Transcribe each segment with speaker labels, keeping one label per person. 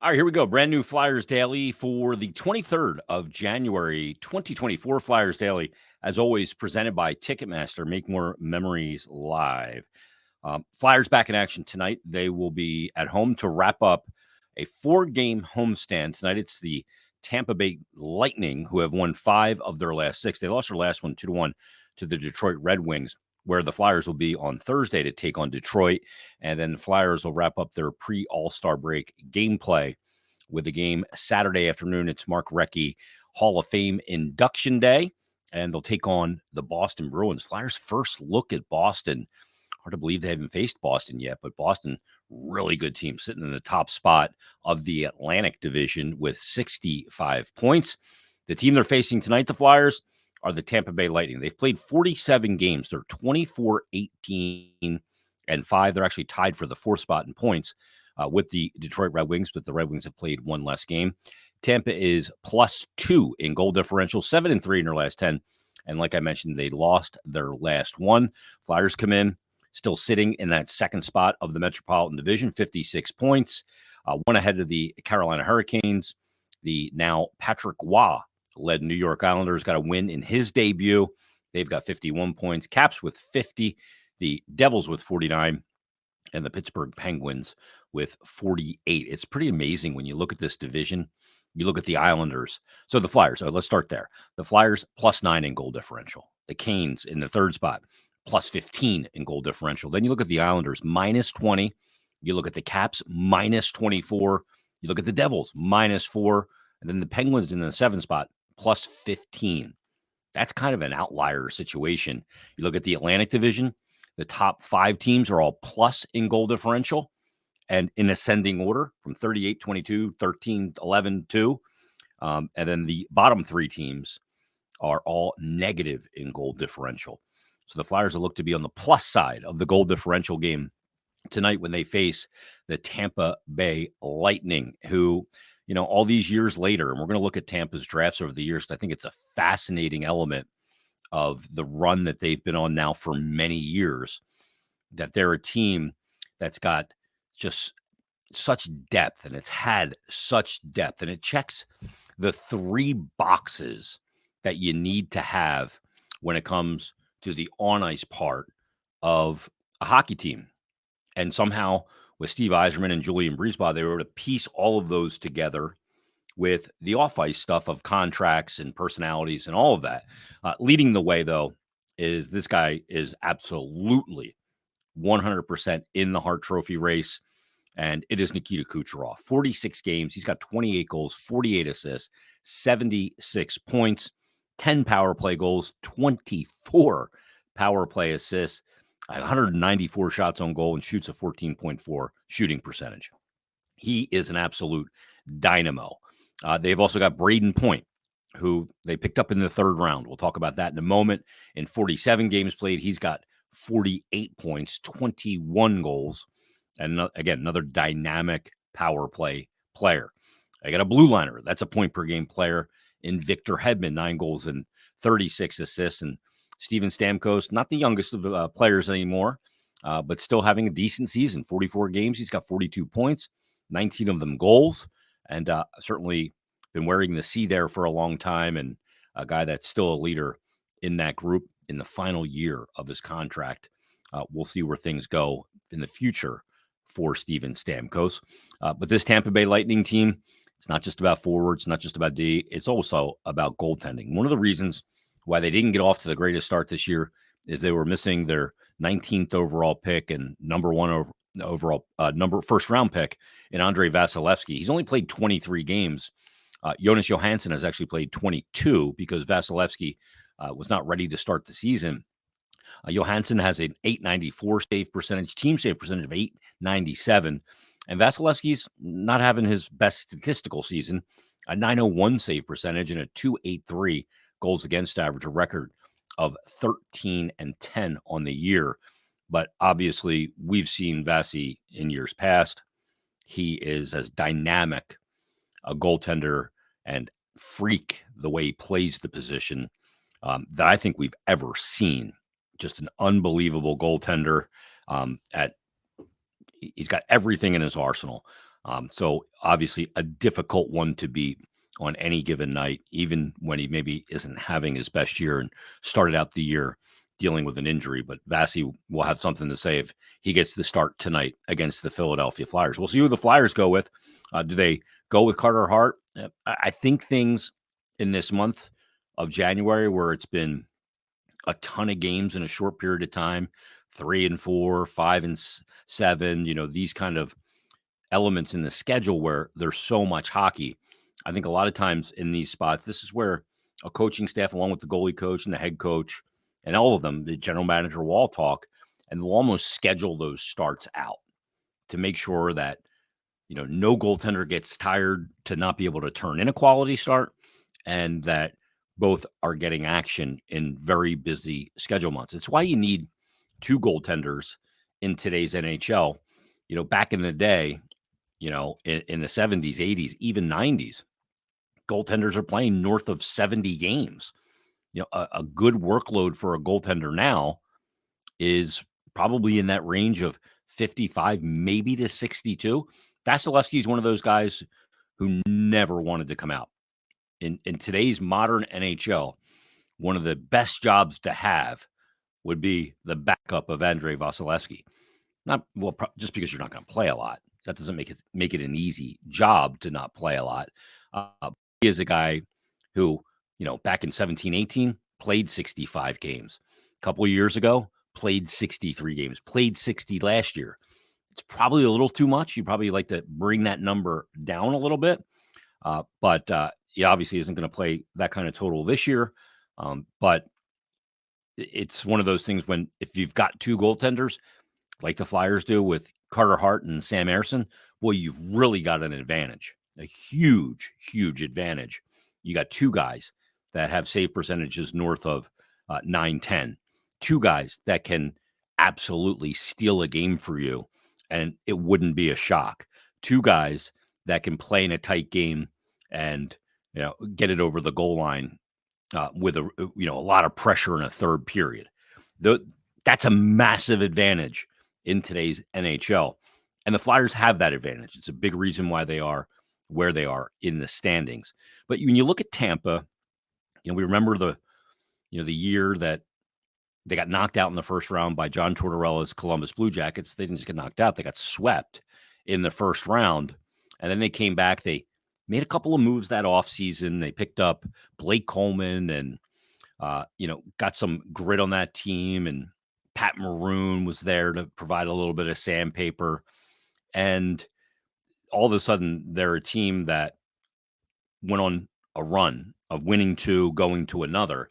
Speaker 1: All right, here we go. Brand new Flyers Daily for the 23rd of January, 2024. Flyers Daily, as always, presented by Ticketmaster. Make more memories live. Flyers back in action tonight. They will be at home to wrap up a 4-game homestand. Tonight it's the Tampa Bay Lightning, who have won 5 of their last 6. They lost their last one 2-1 to the Detroit Red Wings, where the Flyers will be on Thursday to take on Detroit. And then the Flyers will wrap up their pre-All-Star break gameplay with the game Saturday afternoon. It's Mark Recchi Hall of Fame induction day, and they'll take on the Boston Bruins. Flyers' first look at Boston. Hard to believe they haven't faced Boston yet, but Boston, really good team, sitting in the top spot of the Atlantic Division with 65 points. The team they're facing tonight, the Flyers, are the Tampa Bay Lightning. They've played 47 games. They're 24-18-5. They're actually tied for the 4th spot in points with the Detroit Red Wings, but the Red Wings have played one less game. Tampa is +2 in goal differential, 7-3 in their last 10. And like I mentioned, they lost their last one. Flyers come in still sitting in that second spot of the Metropolitan Division, 56 points, one ahead of the Carolina Hurricanes. The now Patrick Waugh-led New York Islanders got a win in his debut. They've got 51 points. Caps with 50, the Devils with 49, and the Pittsburgh Penguins with 48. It's pretty amazing when you look at this division. You look at the Islanders. So the Flyers, let's start there. The Flyers +9 in goal differential. The Canes in the 3rd spot, +15 in goal differential. Then you look at the Islanders, -20. You look at the Caps, -24. You look at the Devils, -4. And then the Penguins in the 7th spot, +15. That's kind of an outlier situation. You look at the Atlantic Division, the top 5 teams are all plus in goal differential and in ascending order from 38, 22, 13, 11, 2. And then the bottom 3 teams are all negative in goal differential. So the Flyers will look to be on the plus side of the goal differential game tonight when they face the Tampa Bay Lightning, who, all these years later, and we're going to look at Tampa's drafts over the years, I think it's a fascinating element of the run that they've been on now for many years, that they're a team that's got just such depth, and it's had such depth, and it checks the 3 boxes that you need to have when it comes to the on-ice part of a hockey team. And somehow with Steve Yzerman and Julian Brisebois, they were able to piece all of those together with the off-ice stuff of contracts and personalities and all of that. Leading the way, though, is this guy is absolutely 100% in the Hart Trophy race, and it is Nikita Kucherov. 46 games. He's got 28 goals, 48 assists, 76 points, 10 power play goals, 24 power play assists, 194 shots on goal, and shoots a 14.4 shooting percentage. He is an absolute dynamo. They've also got Braden Point, who they picked up in the 3rd round. We'll talk about that in a moment. In 47 games played, he's got 48 points, 21 goals, and again, another dynamic power play player. I got a blue liner. That's a point per game player in Victor Hedman, 9 goals and 36 assists. And Steven Stamkos, not the youngest of players anymore, but still having a decent season. 44 games. He's got 42 points, 19 of them goals, and certainly been wearing the C there for a long time, and a guy that's still a leader in that group in the final year of his contract. We'll see where things go in the future for Steven Stamkos. But this Tampa Bay Lightning team, it's not just about forwards, not just about D. It's also about goaltending. One of the reasons why they didn't get off to the greatest start this year is they were missing their 19th overall pick and number 1 overall first round pick in Andrei Vasilevsky. He's only played 23 games. Jonas Johansson has actually played 22 because Vasilevsky was not ready to start the season. Johansson has an .894 save percentage, team save percentage of .897. And Vasilevsky's not having his best statistical season, a .901 save percentage and a .283 goals against average, a record of 13-10 on the year. But obviously, we've seen Vasi in years past. He is as dynamic a goaltender and freak the way he plays the position that I think we've ever seen. Just an unbelievable goaltender. He's got everything in his arsenal. So obviously a difficult one to beat on any given night, even when he maybe isn't having his best year and started out the year dealing with an injury. But Vasi will have something to say if he gets the start tonight against the Philadelphia Flyers. We'll see who the Flyers go with. Do they go with Carter Hart? I think things in this month of January, where it's been a ton of games in a short period of time, 3-4, 5-7, these kind of elements in the schedule where there's so much hockey. I think a lot of times in these spots, this is where a coaching staff, along with the goalie coach and the head coach and all of them, the general manager will all talk, and they'll almost schedule those starts out to make sure that, no goaltender gets tired to not be able to turn in a quality start, and that both are getting action in very busy schedule months. It's why you need two goaltenders in today's NHL. Back in the day, in the 70s, 80s, even 90s, goaltenders are playing north of 70 games. A good workload for a goaltender now is probably in that range of 55, maybe to 62. Vasilevsky is one of those guys who never wanted to come out. In today's modern NHL, one of the best jobs to have would be the backup of Andrei Vasilevsky. Just because you're not going to play a lot, that doesn't make it an easy job to not play a lot. He is a guy who, back in 17-18, played 65 games. A couple of years ago, played 63 games, played 60 last year. It's probably a little too much. You'd probably like to bring that number down a little bit. But he obviously isn't going to play that kind of total this year. But it's one of those things when if you've got two goaltenders, like the Flyers do with Carter Hart and Sam Ersson, well, you've really got an advantage, a huge, huge advantage. You got two guys that have save percentages north of 9-10, two guys that can absolutely steal a game for you, and it wouldn't be a shock. Two guys that can play in a tight game and get it over the goal line with a lot of pressure in a third period. That's a massive advantage in today's NHL. And the Flyers have that advantage. It's a big reason why they are where they are in the standings. But when you look at Tampa, we remember the year that they got knocked out in the first round by John Tortorella's Columbus Blue Jackets. They didn't just get knocked out. They got swept in the first round. And then they came back. They made a couple of moves that offseason. They picked up Blake Coleman and, got some grit on that team. And Pat Maroon was there to provide a little bit of sandpaper. And all of a sudden, they're a team that went on a run of winning two, going to another.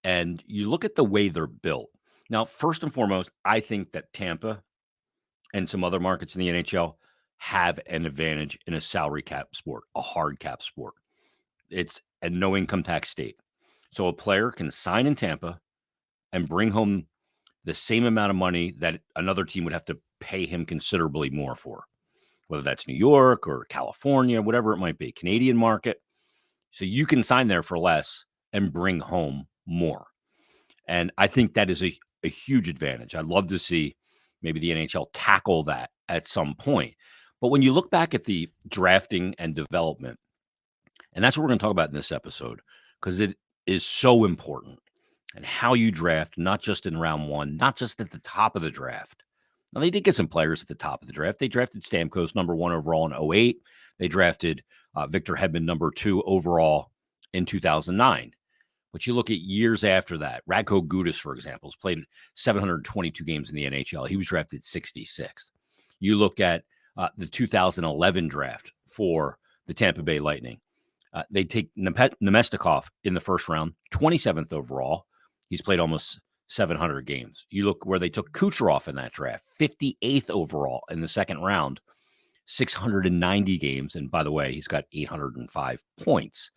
Speaker 1: And you look at the way they're built. Now, first and foremost, I think that Tampa and some other markets in the NHL have an advantage in a salary cap sport, a hard cap sport. It's a no income tax state. So a player can sign in Tampa and bring home the same amount of money that another team would have to pay him considerably more for, whether that's New York or California, whatever it might be, Canadian market. So you can sign there for less and bring home more. And I think that is a huge advantage. I'd love to see maybe the NHL tackle that at some point. But when you look back at the drafting and development, and that's what we're going to talk about in this episode, because it is so important. And how you draft, not just in round one, not just at the top of the draft. Now, they did get some players at the top of the draft. They drafted Stamkos number 1 overall in 2008. They drafted Victor Hedman number 2 overall in 2009. But you look at years after that, Radko Gudas, for example, has played 722 games in the NHL. He was drafted 66th. You look at the 2011 draft for the Tampa Bay Lightning. They take Nemestikov in the first round, 27th overall. He's played almost 700 games. You look where they took Kucherov in that draft, 58th overall in the second round, 690 games. And by the way, he's got 805 points.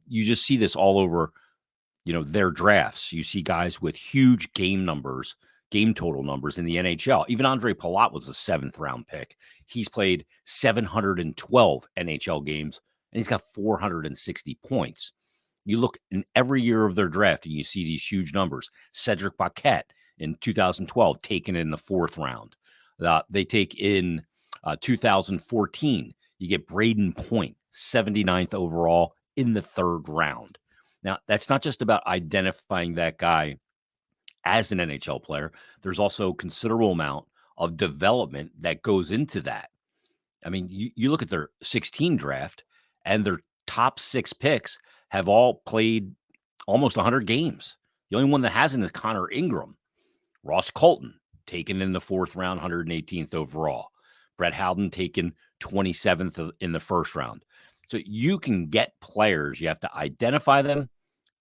Speaker 1: You just see this all over, their drafts. You see guys with huge game total numbers in the NHL. Even Andre Palat was a 7th round pick. He's played 712 NHL games, and he's got 460 points. You look in every year of their draft, and you see these huge numbers. Cedric Paquette in 2012, taken in the 4th round. They take in 2014, you get Braden Point, 79th overall in the third round. Now, that's not just about identifying that guy as an NHL player. There's also a considerable amount of development that goes into that. I mean, you look at their 16 draft, and their top 6 picks have all played almost 100 games. The only one that hasn't is Connor Ingram. Ross Colton, taken in the 4th round, 118th overall. Brett Howden, taken 27th in the first round. So you can get players. You have to identify them.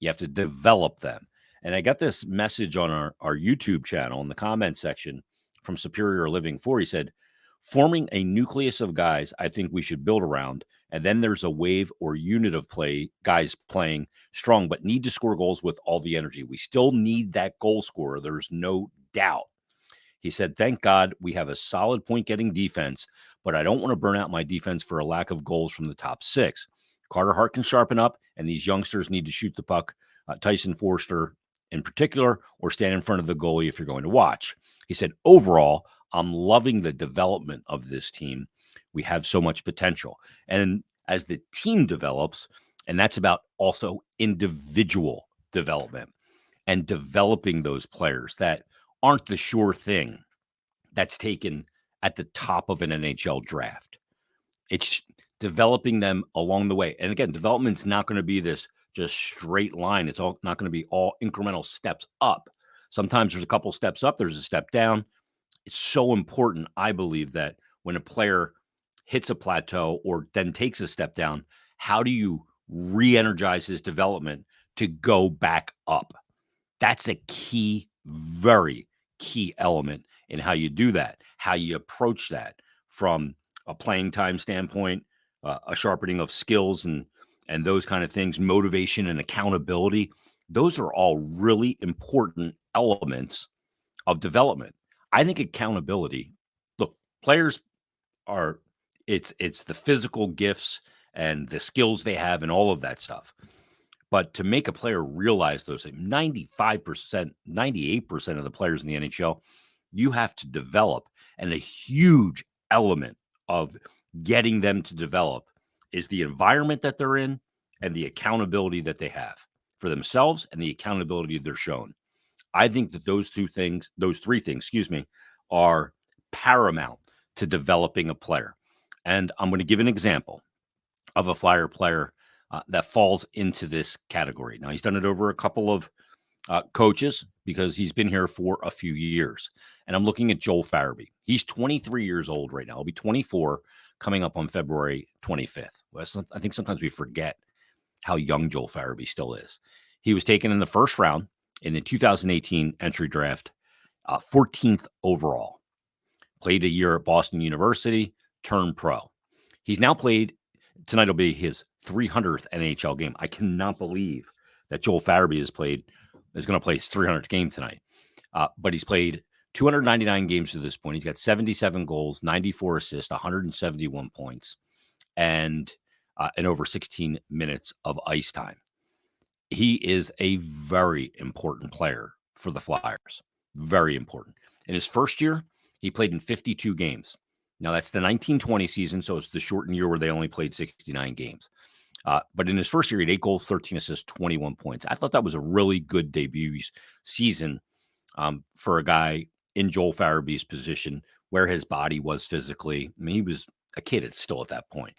Speaker 1: You have to develop them. And I got this message on our YouTube channel in the comment section from Superior Living 4. He said, forming a nucleus of guys I think we should build around, and then there's a wave or unit of guys playing strong, but need to score goals with all the energy. We still need that goal scorer. There's no doubt. He said, thank God we have a solid point-getting defense, but I don't want to burn out my defense for a lack of goals from the top 6. Carter Hart can sharpen up, and these youngsters need to shoot the puck. Tyson Forster in particular, or stand in front of the goalie if you're going to watch. He said, overall, I'm loving the development of this team. We have so much potential. And as the team develops, and that's about also individual development and developing those players that aren't the sure thing that's taken at the top of an NHL draft. It's developing them along the way. And again, development's not going to be this just straight line. It's all not going to be all incremental steps up. Sometimes there's a couple steps up, there's a step down. It's so important, I believe, that when a player hits a plateau or then takes a step down, how do you re-energize his development to go back up? That's a key, very key element in how you do that, how you approach that from a playing time standpoint, a sharpening of skills and those kind of things, motivation and accountability. Those are all really important elements of development. I think accountability, look, players are, it's the physical gifts and the skills they have and all of that stuff. But to make a player realize those, 95%, 98% of the players in the NHL, you have to develop. And a huge element of getting them to develop is the environment that they're in and the accountability that they have for themselves and the accountability they're shown. I think that those three things, are paramount to developing a player. And I'm going to give an example of a Flyer player that falls into this category. Now, he's done it over a couple of coaches because he's been here for a few years. And I'm looking at Joel Farabee. He's 23 years old right now. He'll be 24 coming up on February 25th. Well, I think sometimes we forget how young Joel Farabee still is. He was taken in the first round in the 2018 entry draft, 14th overall. Played a year at Boston University, turned pro. He's now played, tonight will be his 300th NHL game. I cannot believe that Joel Farabee is going to play his 300th game tonight. But he's played 299 games to this point. He's got 77 goals, 94 assists, 171 points, and over 16 minutes of ice time. He is a very important player for the Flyers. Very important. In his first year, he played in 52 games. Now, that's the 1920 season, so it's the shortened year where they only played 69 games. But in his first year, he had 8 goals, 13 assists, 21 points. I thought that was a really good debut season for a guy in Joel Farabee's position, where his body was physically. I mean, he was a kid still at that point.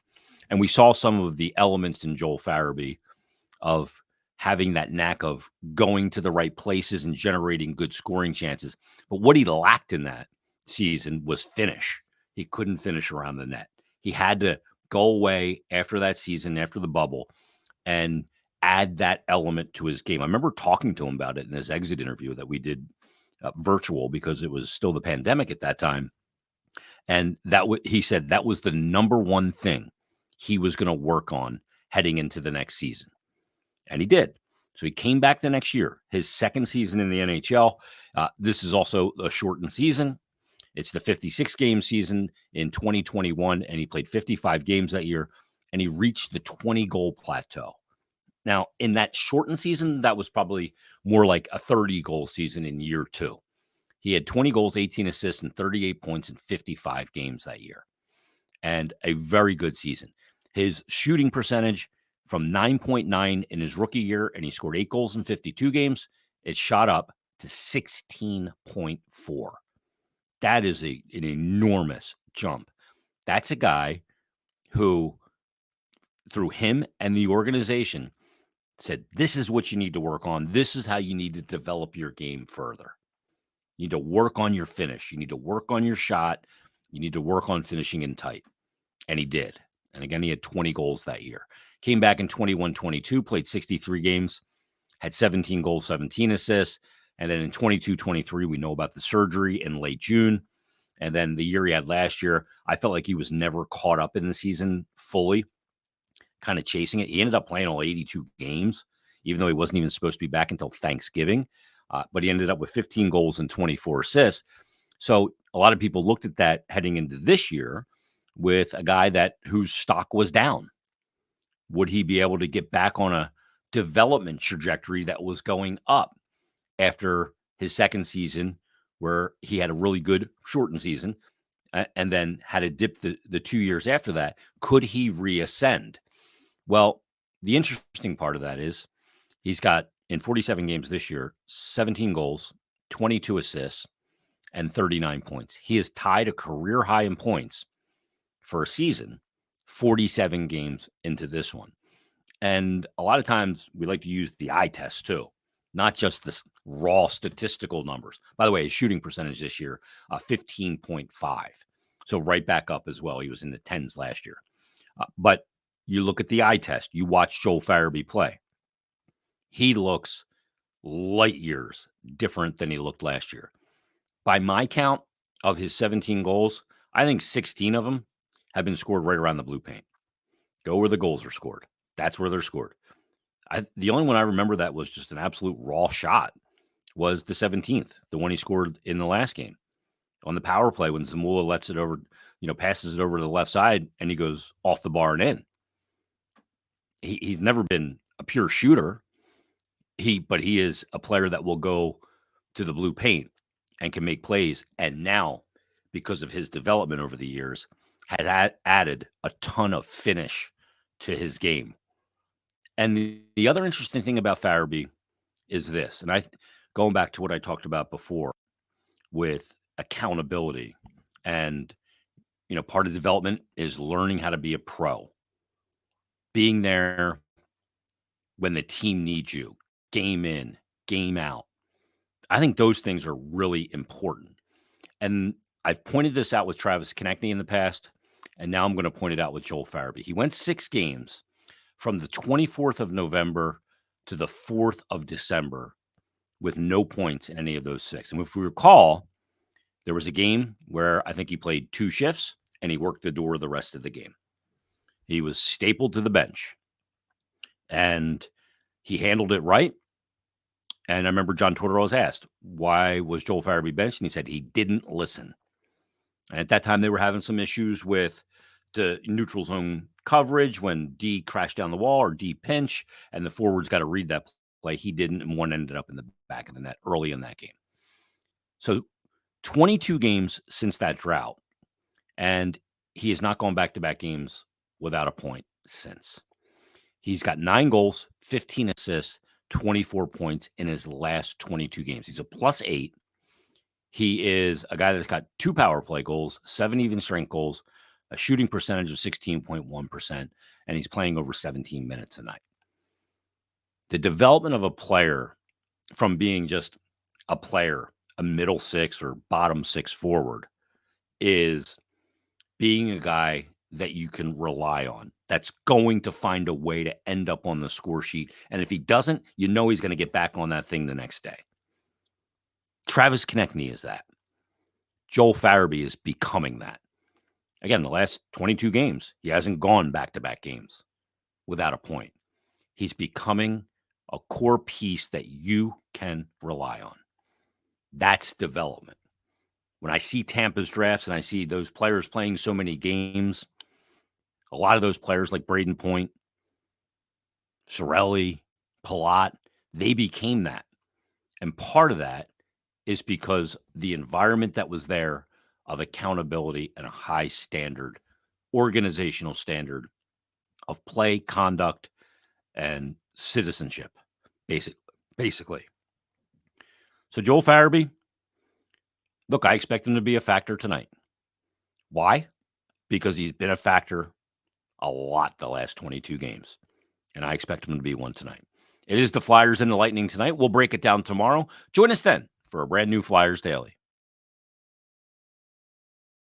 Speaker 1: And we saw some of the elements in Joel Farabee of having that knack of going to the right places and generating good scoring chances. But what he lacked in that season was finish. He couldn't finish around the net. He had to go away after that season, after the bubble, and add that element to his game. I remember talking to him about it in his exit interview that we did virtual because it was still the pandemic at that time. And he said that was the number one thing he was going to work on heading into the next season. And he did. So he came back the next year, his second season in the NHL. This is also a shortened season. It's the 56-game season in 2021, and he played 55 games that year, and he reached the 20-goal plateau. Now, in that shortened season, that was probably more like a 30-goal season in year 2. He had 20 goals, 18 assists, and 38 points in 55 games that year. and a very good season. His shooting percentage from 9.9 in his rookie year, and he scored 8 goals in 52 games, it shot up to 16.4. That is an enormous jump. That's a guy who, through him and the organization, said, this is what you need to work on. This is how you need to develop your game further. You need to work on your finish. You need to work on your shot. You need to work on finishing in tight. And he did. And again, he had 20 goals that year. Came back in 21-22, played 63 games, had 17 goals, 17 assists. And then in 22-23, we know about the surgery in late June. And then the year he had last year, I felt like he was never caught up in the season fully, kind of chasing it. He ended up playing all 82 games, even though he wasn't even supposed to be back until Thanksgiving. But he ended up with 15 goals and 24 assists. So a lot of people looked at that heading into this year with a guy whose stock was down. Would he be able to get back on a development trajectory that was going up after his second season, where he had a really good shortened season and then had a dip the 2 years after that? Could he reascend? Well, the interesting part of that is he's got, in 47 games this year, 17 goals, 22 assists, and 39 points. He is tied a career high in points for a season, 47 games into this one. And a lot of times we like to use the eye test too, not just the raw statistical numbers. By the way, his shooting percentage this year, 15.5. So right back up as well. He was in the 10s last year. But you look at the eye test. You watch Joel Farabee play. He looks light years different than he looked last year. By my count of his 17 goals, I think 16 of them have been scored right around the blue paint. Go where the goals are scored. That's where they're scored. The only one I remember that was just an absolute raw shot was the 17th, the one he scored in the last game on the power play when Zamula lets it over, passes it over to the left side, and he goes off the bar and in. He's never been a pure shooter. But he is a player that will go to the blue paint and can make plays. And now, because of his development over the years, has added a ton of finish to his game. And the other interesting thing about Farabee is this, and going back to what I talked about before with accountability, and part of development is learning how to be a pro, being there when the team needs you, game in, game out. I think those things are really important. And I've pointed this out with Travis Konechny in the past, and now I'm going to point it out with Joel Farabee. He went 6 games from the 24th of November to the 4th of December with no points in any of those 6. And if we recall, there was a game where I think he played 2 shifts and he worked the door the rest of the game. He was stapled to the bench and he handled it right. And I remember John Tortorella was asked, why was Joel Farabee benched? And he said he didn't listen. And at that time, they were having some issues with the neutral zone coverage when D crashed down the wall or D pinch, and the forwards got to read that play. He didn't, and one ended up in the back of the net early in that game. So 22 games since that drought, and he has not gone back-to-back games without a point since. He's got 9 goals, 15 assists, 24 points in his last 22 games. He's a +8. He is a guy that's got 2 power play goals, 7 even strength goals, a shooting percentage of 16.1%, and he's playing over 17 minutes a night. The development of a player from being just a player, a middle 6 or bottom 6 forward, is being a guy that you can rely on, that's going to find a way to end up on the score sheet. And if he doesn't, he's going to get back on that thing the next day. Travis Konechny is that. Joel Farabee is becoming that. Again, the last 22 games, he hasn't gone back-to-back games without a point. He's becoming a core piece that you can rely on. That's development. When I see Tampa's drafts and I see those players playing so many games, a lot of those players like Braden Point, Cirelli, Palat, they became that. And part of that is because the environment that was there of accountability and a high standard organizational standard of play, conduct, and citizenship, basically. So Joel Farabee, look, I expect him to be a factor tonight. Why? Because he's been a factor a lot the last 22 games, and I expect him to be one tonight. It is the Flyers and the Lightning tonight. We'll break it down tomorrow. Join us then for a brand new Flyers Daily.